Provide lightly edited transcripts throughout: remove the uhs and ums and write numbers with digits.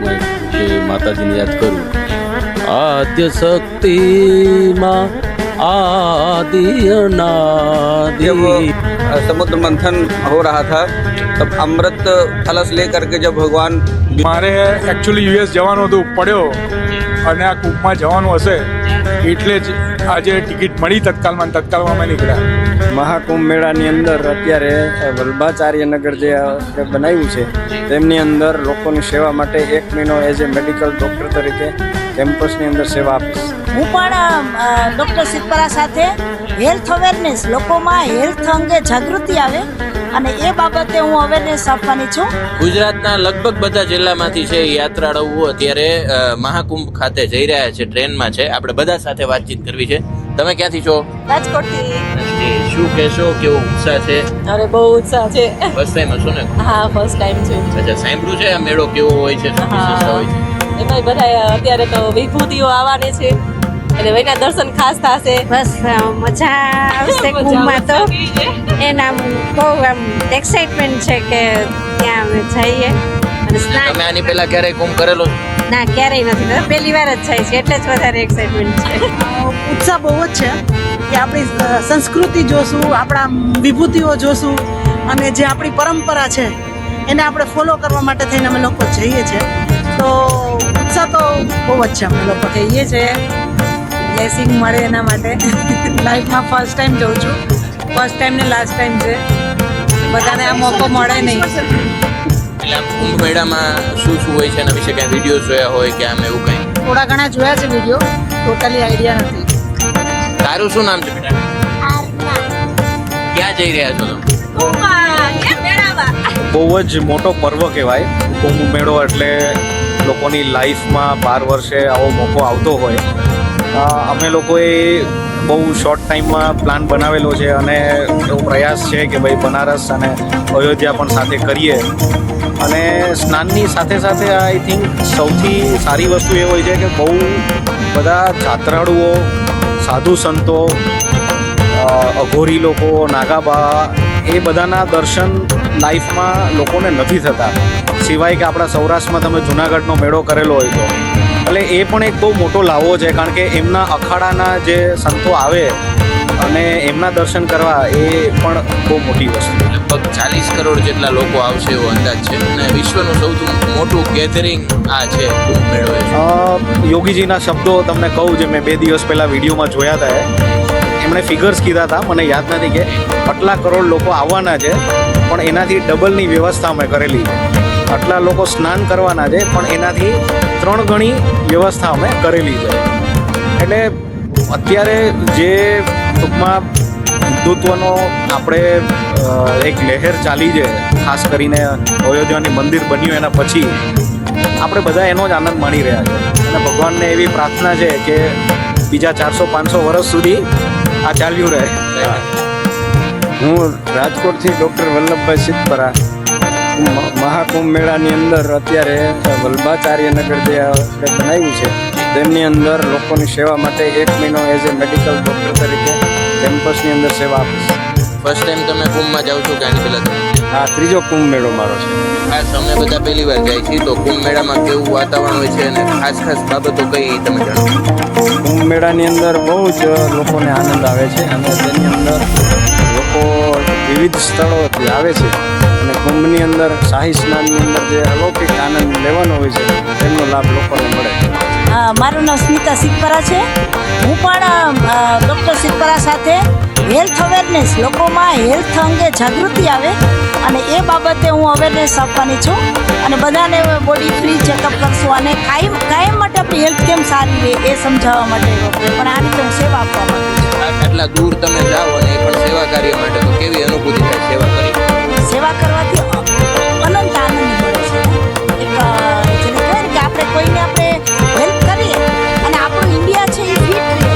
એ માતાજીને યાદ કરું, आद्य शक्ति माँ आदि अनादि। जब समुद्र मंथन हो रहा था तब अमृत कलश लेकर के जब भगवान મારે એકચ્યુઅલી યુએસ જવાનું હતું, પડ્યો અને આ કુંભમાં જવાનું હશે એટલે જ આજે ટિકિટ મળી તત્કાલમાં અમે નીકળ્યા। મહાકુંભ મેળાની અંદર અત્યારે વલ્ભાચાર્યનગર જે આપણે બનાવ્યું છે તેમની અંદર લોકોની સેવા માટે 1 મહિનો એઝ એ મેડિકલ ડૉક્ટર તરીકે કેમ્પસની અંદર સેવા આપીશ। હું પણ ડૉક્ટર સિદ્ધપરા સાથે હેલ્થ અવેરનેસ, લોકોમાં હેલ્થ અંગે જાગૃતિ આવે અને એ બાબતે હું અવેરનેસ આપવાની છું। ગુજરાતના લગભગ બધા જિલ્લામાંથી છે યાત્રાળુઓ અત્યારે મહાકુંભ ખાતે જઈ રહ્યા છે, ટ્રેનમાં છે। આપણે બધા સાથે વાતચીત કરવી છે। તમે ક્યાંથી છો? રાજકોટથી। શું કહેશો, કેવો ઉત્સાહ છે? અરે બહુ ઉત્સાહ છે। ફર્સ્ટ ટાઈમ હશો ને? હા, ફર્સ્ટ ટાઈમ છે। અચ્છા, સાંભળ્યું છે આ મેળો કેવો હોય છે, શું વિશેષતા હોય છે? એમાં બધા અત્યારે તો વિભૂતિઓ આવવાની છે એટલે વૈના દર્શન ખાસ થશે। બસ મજા આવશે કુંભમાં તો એના બહુ આમ એક્સાઇટમેન્ટ છે કે ત્યાં અમે જઈએ અને સ્નાન। તમે આની પહેલા ક્યારેય કુંભ કરેલો છે? ના, ક્યારેય નથી કર્યો, પહેલી વાર જ જાય છે એટલે જ વધારે એક્સાઇટમેન્ટ છે। ઉત્સાહ બહુ જ છે કે આપણી સંસ્કૃતિ જોશું, આપણા વિભૂતિઓ જોશું અને જે આપણી પરંપરા છે એને આપણે ફોલો કરવા માટે થઈને અમે લોકો જઈએ છીએ। તો ઉત્સાહ તો બહુ જ છે, અમે લોકો જઈએ છીએ બ્લેસિંગ મળે એના માટે। લાઈફમાં ફર્સ્ટ ટાઈમ જઉં છું, ફર્સ્ટ ટાઈમ ને લાસ્ટ ટાઈમ છે, બધાને આ મોકો મળે નહીં। એટલે આમ કુંભ મેળામાં શું શું હોય છે એના વિશે કઈ વિડીયો જોયા હોય કે આમ એવું કઈ? થોડા ઘણા જોયા છે વિડીયો, ટોટલી આઈડિયા નથી। તારું શું નામ છે બેટા? ક્યાં જઈ રહ્યા છો તમે? બહુ જ મોટો પર્વ કહેવાય કુંભ મેળો, એટલે લોકોની લાઈફમાં 12 વર્ષે આવો મોકો આવતો હોય। અમે લોકોએ બહુ શોર્ટ ટાઈમમાં પ્લાન બનાવેલો છે અને એવો પ્રયાસ છે કે ભાઈ બનારસ અને અયોધ્યા પણ સાથે કરીએ। અને સ્નાનની સાથે સાથે આઈ થિંક સૌથી સારી વસ્તુ એ હોય છે કે બહુ બધા જાત્રાળુઓ, સાધુ સંતો, અઘોરી લોકો, નાગાબા, એ બધાના દર્શન લાઈફમાં લોકોને નથી થતા, સિવાય કે આપણા સૌરાષ્ટ્રમાં તમે જુનાગઢનો મેળો કરેલો હોય તો। એટલે એ પણ એક બહુ મોટો લાવો છે, કારણ કે એમના અખાડાના જે સંતો આવે અને એમના દર્શન કરવા એ પણ બહુ મોટી વસ્તુ। લગભગ 40 કરોડ જેટલા લોકો આવશે એવો અંદાજ છે અને વિશ્વનું સૌથી મોટું ગેધરિંગ આ છે કુંભ મેળો। યોગીજીના શબ્દો તમને કહું, જે મેં 2 દિવસ પહેલાં વિડીયોમાં જોયા હતા, એમણે ફિગર્સ કીધા હતા, મને યાદ નથી કે આટલા કરોડ લોકો આવવાના છે પણ એનાથી ડબલની વ્યવસ્થા અમે કરેલી છે। આટલા લોકો સ્નાન કરવાના છે પણ એનાથી 3 ગણી વ્યવસ્થા અમે કરેલી છે। એટલે અત્યારે જે ટૂંકમાં હિન્દુત્વનો આપણે એક લહેર ચાલી છે, ખાસ કરીને અયોધ્યાની મંદિર બન્યું એના પછી આપણે બધા એનો જ આનંદ માણી રહ્યા છે અને ભગવાનને એવી પ્રાર્થના છે કે બીજા 400-500 વર્ષ સુધી આ ચાલ્યું રહે। હું રાજકોટથી ડૉક્ટર વલ્લભભાઈ સિદ્ધપરા। મહાકુંભ મેળાની અંદર અત્યારે વલ્ભાચાર્યનગર જે આપણે બનાવ્યું છે તેમની અંદર લોકોની સેવા માટે 1 મહિનો એઝ એ મેડિકલ ડૉક્ટર તરીકે કેમ્પસની અંદર સેવા આપીશ। ફર્સ્ટ ટાઈમ તમે કુંભમાં જાવ છો કે આની પહેલા તમે? આ 3જો કુંભ મેળો મારો છે। ખાસ અમે બધા પહેલી વાર જાય છીએ, તો કુંભ મેળામાં કેવું વાતાવરણ હોય છે અને ખાસ બાબતો કઈ તમે જાણો? કુંભ મેળાની અંદર બહુ જ લોકોને આનંદ આવે છે અને તેની અંદર લોકો વિવિધ સ્થળોથી આવે છે અને કુંભની અંદર શાહી સ્નાનની અંદર જે અલૌકિક આનંદ લેવાનો હોય છે તેમનો લાભ લોકોને મળે છે। મારું નામ સ્મિતા સિદ્ધપરા છે। હું પણ ડૉક્ટર સિદ્ધપરા સાથે હેલ્થ અવેરનેસ, લોકોમાં હેલ્થ અંગે જાગૃતિ આવે અને એ બાબતે હું અવેરનેસ આપવાની છું અને બધાને બોડી ફ્રી ચેકઅપ કરશું અને કાયમ માટે આપણી હેલ્થ કેમ સારી રહે એ સમજાવવા માટે પણ આ રીતે હું સેવા આપવા માંગુ છું। આટલા દૂર તમે જાઓ અને એ પણ સેવા કાર્ય માટે, તો કેવી અનુભૂતિ થાય સેવા કરી? સેવા કરવાથી અનંત આનંદ મળે છે। એક જેને કહેવાય ને કે આપણે કોઈને આપણે હેલ્પ કરીએ અને આપણું ઇન્ડિયા છે એ ફિટ રહે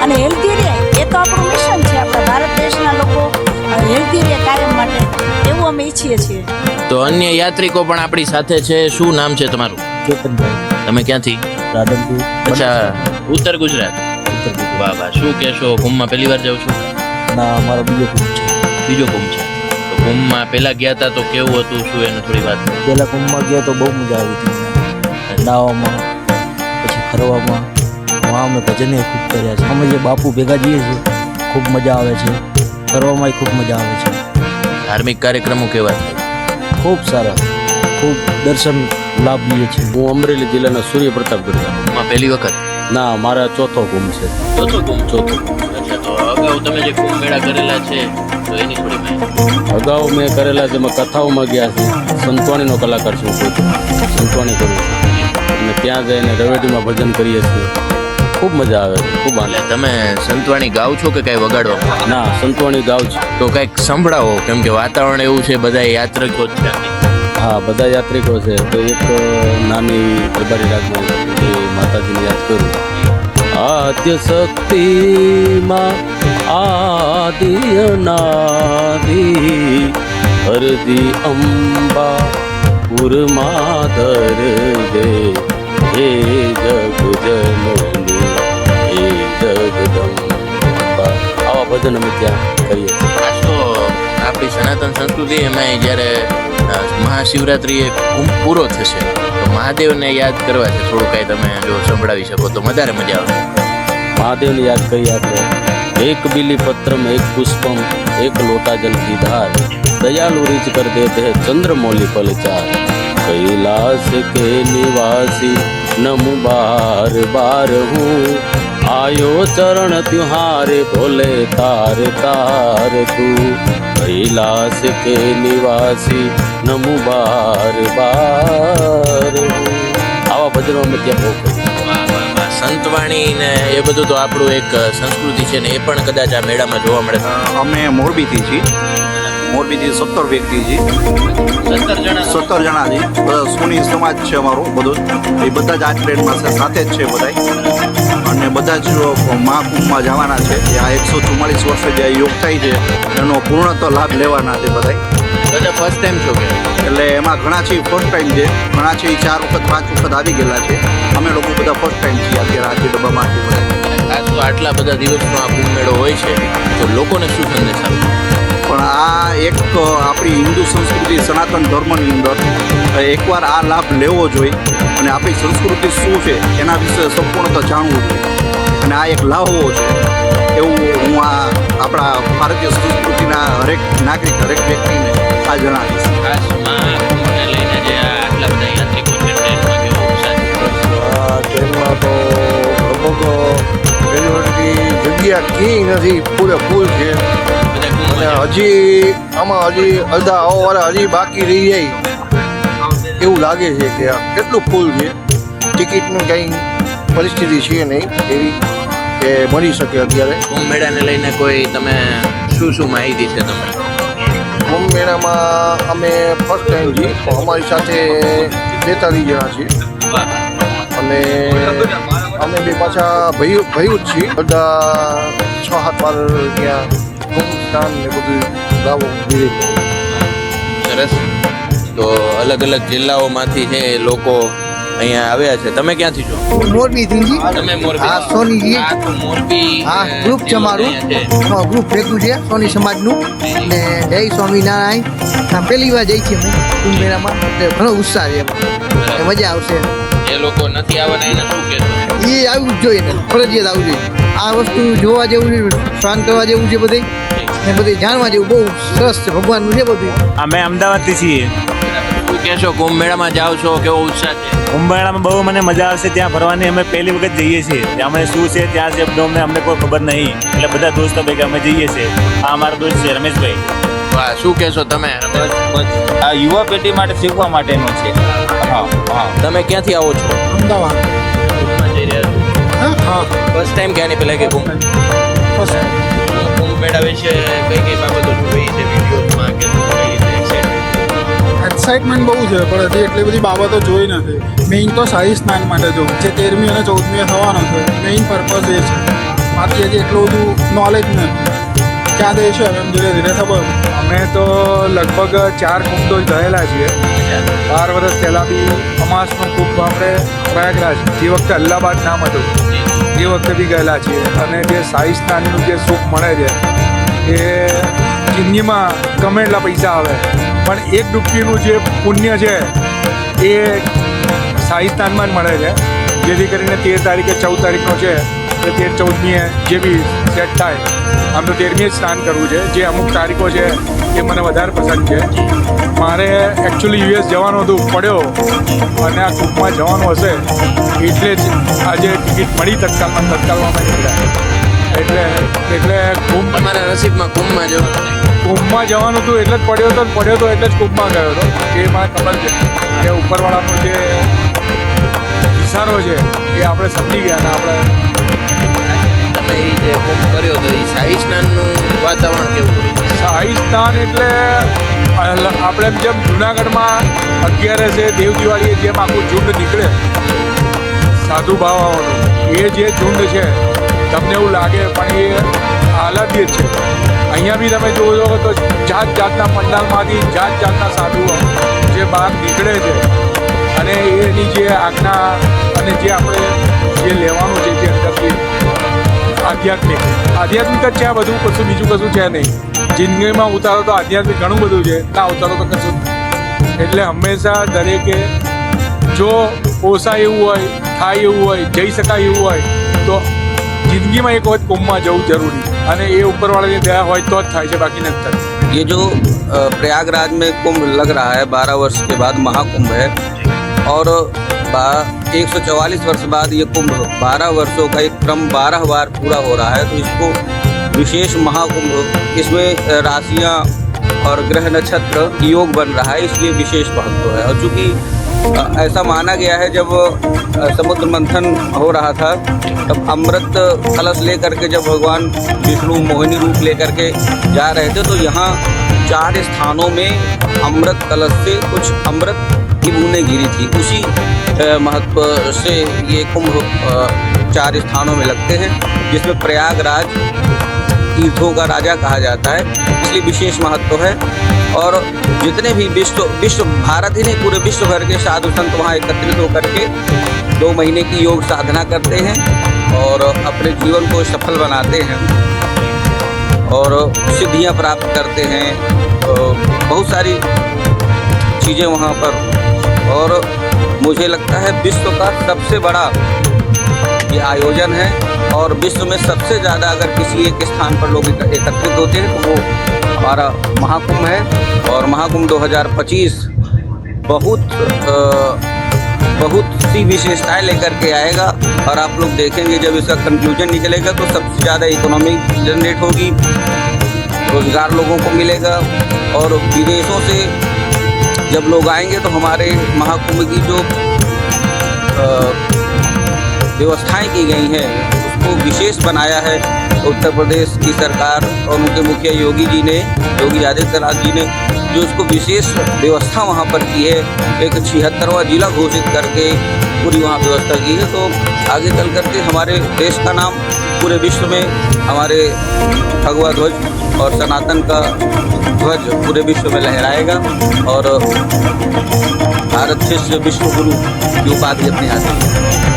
અને હેલ્ધી રહે, એ તો આપણું મિશન છે। આપણા ભારત દેશના લોકો હેલ્ધી રહે કાયમ માટે, એવું અમે ઈચ્છીએ છીએ। તો અન્ય યાત્રિકો પણ આપણી સાથે છે। શું નામ છે તમારું? ચેતનભાઈ, તમે ક્યાંથી? રાધનપુર। અચ્છા, ઉત્તર ગુજરાત। વાહ વાહ, શું કહેશો, કુંભમાં પહેલી વાર જાઉં છું? ના, અમારો બીજો કુંભ છે। બીજો કુંભ છે, તો કુંભમાં પહેલા ગયા હતા તો કેવું હતું, શું એનું થોડી વાત? પહેલા કુંભમાં ગયા તો બહુ મજા આવી હતી। નાહવામાં પછી ફરવામાં અમે ભજને ખૂબ કર્યા છે. અમે જે બાપુ ભેગા જઈએ છીએ ખૂબ મજા આવે છે, ફરવામાં ખૂબ મજા આવે છે. ધાર્મિક કાર્યક્રમો કેવા થાય? ખૂબ સારા, ખૂબ દર્શન લાભ લઈએ છીએ. હું અમરેલી જિલ્લાના સૂર્ય પ્રતાપગઢ ગામ. માં પહેલી વખત? ના, મારા ચોથો કુંભ છે. ચોથો કુંભ. ચોથો. અચ્છા, તો અગાઉ તમે જે કુંભ મેળા કરેલા છે તો એની થોડી માહિતી. અગાઉ મેં કરેલા જેમાં કથાઓમાં ગયા છે. સંતવાણીનો કલાકાર છું હું પોતે. સંતવાણી કરું છું અને ત્યાં જઈને રવેટીમાં ભજન કરીએ છીએ. ખૂબ મજા આવે છે, ખૂબ આનંદ. એટલે તમે સંતવાણી ગાવ છો કે કઈ વગાડો? ના, સંતવાણી ગાઉં છું. તો કંઈક સંભળાવો, કેમ કે વાતાવરણ એવું છે, બધા યાત્રિકો જ છે. હા, બધા યાત્રિકો છે તો એક નાની દરબારી રાગમાં એ માતાજીને યાદ કરું. આદ્ય શક્તિમાં આદિ અનાદિ હરદી અંબા પુરમાધર દે હે જગ જનની હે જગદંબા. આવા ભજન અમે ત્યાં કરીએ છીએ. આ તો આપણી સનાતન સંસ્કૃતિ એમાં જ્યારે મહાશિવરાત્રિએ કુંભ પૂરો થશે તો મહાદેવને યાદ કરવા છે. થોડું કાંઈ તમે જો સંભળાવી શકો તો વધારે મજા આવે. મહાદેવને યાદ કરીએ આપણે. એક बिली पत्रम एक पुष्पम एक लोटा जल की धार दयालु रिच कर देते हैं चंद्रमौली पल चार कैलाश के निवासी नमु बार बार हूँ आयो चरण त्योहारे भोले तार तार तू कैलाश के निवासी नमु बार बार हूँ. આવા ભજનો અમે ત્યાં બહુ કરીએ. સંતવાણી ને એ બધું તો આપણું એક સંસ્કૃતિ છે ને એ પણ કદાચ આ મેળામાં જોવા મળે. અમે મોરબીથી છીએ. મોરબીથી 17 વ્યક્તિ છીએ. 17 જણા છીએ. બધા સોની સમાજ છે અમારો બધો. એ બધા જ આ ટ્રેનમાં સાથે જ છે બધા. અને બધા જ મહાકુંભમાં જવાના છે. આ 144 વર્ષે જે યોગ થાય છે એનો પૂર્ણતઃ લાભ લેવાના છે બધા. બધા ફર્સ્ટ ટાઈમ છો કે? એટલે એમાં ઘણા છે ફર્સ્ટ ટાઈમ છે, ઘણા છે 4 વખત 5 વખત આવી ગયેલા છે. અમે લોકો બધા ફર્સ્ટ ટાઈમ છીએ અત્યારે આજે ડબ્બામાં છે બધા. ખાસ તો આટલા બધા દિવસનો આ કુંભ મેળો હોય છે તો લોકોને શું સંદેશ આપે? પણ આ એક આપણી હિન્દુ સંસ્કૃતિ સનાતન ધર્મની અંદર એકવાર આ લાભ લેવો જોઈએ અને આપણી સંસ્કૃતિ શું છે એના વિશે સંપૂર્ણતા જાણવું જોઈએ અને આ એક લાભવો છે એવું હું આ આપણા ભારતીય સંસ્કૃતિના હરેક નાગરિક હરેક વ્યક્તિને આ જણાવીશ. ખાસ મહાકુંભને લઈને જે આટલા બધા યાત્રિકો છે ટ્રેનમાં કેવો ઉત્સાહ છે? ટ્રેનમાં તો લગભગ જગ્યા ક્યાંય નથી, પૂરેપૂર છે. અને હજી આમાં હજી અડધા આવવાવાળા હજી બાકી રહી જાય એવું લાગે છે કે આ કેટલું ફૂલ છે. ટિકિટનું કંઈ પરિસ્થિતિ છે નહીં એવી કે મળી શકે અત્યારે. કુંભ મેળાને લઈને કોઈ તમે શું માહિતી છે તમે? કુંભ મેળામાં અમે ફર્સ્ટ ટાઈમ છીએ, પણ અમારી સાથે 43 જણા છીએ અને અમે બે પાછા ભાઈઓ જ છીએ. બધા 6-7 વાર ત્યાં કુંભ સ્નાન ને બધું લાવો ધીરે સરસ. તો અલગ અલગ જિલ્લાઓમાંથી છે લોકો અહીંયા આવ્યા છે. તમે ક્યાંથી છો? મોરબીથી જી. તમે મોરબી? હા, સોની જી. હા, તો મોરબી હા, ગ્રુપ છે મારું. ગ્રુપ ભેગું છે સોની સમાજનું ને જય સ્વામિનારાયણ. પહેલી વાર જઈ છીએ અમે કુંભ મેળામાં એટલે ઘણો ઉત્સાહ છે એમાં. મજા આવશે. જે લોકો નથી આવવાના એને શું કહેશો? એ આવવું જ જોઈએ ને, ફરજિયાત આવવું જોઈએ. આ વસ્તુ જોવા જેવું છે, સ્નાન કરવા જેવું છે બધે ને બધે જાણવા જેવું બહુ સરસ છે. ભગવાનનું છે બધું. અમે અમદાવાદથી છીએ. શું કહેશો? કુંભ મેળામાં જાઓ છો, કેવો ઉત્સાહ છે? કુંભ મેળામાં બહુ મને મજા આવશે ત્યાં ફરવાની. અમે પહેલી વખત જઈએ છીએ. ત્યાં અમે શું છે ત્યાં છે અમને કોઈ ખબર નહીં એટલે બધા દોસ્તો ભેગા અમે જઈએ છીએ. આ અમારા દોસ્ત છે રમેશભાઈ. વાહ, શું કહેશો તમે? આ યુવા પેઢી માટે શીખવા માટેનું છે. તમે ક્યાંથી આવો છો? અમદાવાદ. ફર્સ્ટ ટાઈમ ક્યાં નહીં પેલા કે કુંભ મેળા વિશે કઈ બાબતો જોઈ છે વિડીયોઝમાં કે એક્સાઇટમેન્ટ બહુ છે પણ હજી એટલી બધી બાબતો જોઈ નથી. મેઇન તો શાહી સ્નાન માટે જો જે 13મી અને 14મીએ થવાનો છે મેઇન પર્પઝ એ છે. બાકી હજી એટલું બધું નોલેજ નથી. ક્યાં દે છે એમ ધીરે ધીરે ખબર. અમે તો લગભગ 4 કુંભ તો ગયેલા છીએ. 12 વર્ષ પહેલાં બી અમાસનું કુંભ આપણે પ્રયાગરાજ જે વખતે અલ્હાબાદ નામ હતું એ વખતે બી ગયેલા છીએ. અને જે શાહી સ્નાનનું જે સુખ મળે છે એ જિંદગીમાં ગમે એટલા પૈસા આવે પણ એક ડૂબકીનું જે પુણ્ય છે એ સ્થાયી સ્થાનમાં જ મળે છે, જેથી કરીને 13 તારીખે 14 તારીખનો છે એટલે 13-14મીએ જે બી સેટ થાય. આમ તો 13મીએ જ સ્નાન કરવું છે. જે અમુક તારીખો છે એ મને વધારે પસંદ છે. મારે એકચ્યુઅલી યુએસ જવાનું હતું, પડ્યો અને આ કુંભમાં જવાનું હશે એટલે જ આજે ટિકિટ મળી તત્કાલમાં નીકળ્યા. એટલે કુંભ તમારા નસીબમાં કુંભમાં જો કુંભમાં જવાનું હતું એટલે જ પડ્યો હતો એટલે જ કુંભમાં ગયો હતો. એ મને ખબર છે કે ઉપરવાળાનો જે ઇશારો છે એ આપણે સમજી ગયા ને આપણે. તમે એ જે કુંભ કર્યો તો એ શાહી સ્નાનનું વાતાવરણ કેવું હોય? શાહી સ્નાન એટલે આપણે જેમ જુનાગઢમાં 11 દેવ દિવાળીએ જેમ આખું ઝુંડ નીકળે સાધુ બાવાઓનું, એ જે ઝુંડ છે તમને એવું લાગે પણ એ આલાદ્ય જ છે. અહીંયા બી તમે જોવો તો જાત જાતના પંડાલમાંથી જાતના સાધુઓ જે બહાર નીકળે છે અને એની જે આજ્ઞા અને જે આપણે જે લેવાનું છે જે અંદરથી આધ્યાત્મિક જ છે. આ બધું કશું બીજું કશું છે નહીં. જિંદગીમાં ઉતારો તો આધ્યાત્મિક ઘણું બધું છે, ના ઉતારો તો કશું જ નહીં. એટલે હંમેશા દરેકે જો પોસાય એવું હોય, થાય એવું હોય, જઈ શકાય એવું હોય તો જિંદગીમાં એક વખત કુંભમાં જવું જરૂરી, અને એ ઉપરવાળાની દયા હોય તો જ થાય છે, બાકી નથી થતું. ये जो प्रयागराज में कुंभ लग रहा है 12 वर्ष के बाद महाकुंभ है और 144 वर्ष बाद ये कुंभ 12 वर्षों का एक क्रम 12 बार पूरा हो रहा है, तो इसको विशेष महाकुंभ, इसमें राशियाँ और ग्रह नक्षत्र योग बन रहा है, इसलिए विशेष महत्व है. और चूँकि ऐसा माना गया है जब समुद्र मंथन हो रहा था तब अमृत कलश लेकर के जब भगवान विष्णु मोहिनी रूप लेकर के जा रहे थे तो यहाँ 4 स्थानों में अमृत कलश से कुछ अमृत की बूंदें गिरी थी. उसी महत्व से ये कुंभ 4 स्थानों में लगते हैं, जिसमें प्रयागराज तीर्थों का राजा कहा जाता है, इसलिए विशेष महत्व है. और जितने भी विश्व भारत ही नहीं पूरे विश्व भर के साधु संत वहाँ एकत्रित होकर के 2 महीने की योग साधना करते हैं और अपने जीवन को सफल बनाते हैं और सिद्धियाँ प्राप्त करते हैं. बहुत सारी चीज़ें वहाँ पर, और मुझे लगता है विश्व का सबसे बड़ा ये आयोजन है और विश्व में सबसे ज़्यादा अगर किसी एक स्थान पर लोग एकत्रित होते हैं तो वो हमारा महाकुंभ है. और महाकुंभ 2025 बहुत सी विशेषताएं लेकर के आएगा और आप लोग देखेंगे जब इसका कंक्लूजन निकलेगा तो सबसे ज़्यादा इकोनॉमी जनरेट होगी, रोज़गार लोगों को मिलेगा. और विदेशों से जब लोग आएंगे तो हमारे महाकुंभ की जो व्यवस्थाएं की गई हैं उसको विशेष बनाया है उत्तर प्रदेश की सरकार और उनके मुखिया योगी आदित्यनाथ जी ने जो उसको विशेष व्यवस्था वहाँ पर की है. एक 76वां जिला घोषित करके पूरी वहाँ व्यवस्था की है. तो आगे चल करके हमारे देश का नाम पूरे विश्व में, हमारे भगवा ध्वज और सनातन का ध्वज पूरे विश्व में लहराएगा और भारत शिष्य विश्व गुरु की उपाधि अपने हाथ में.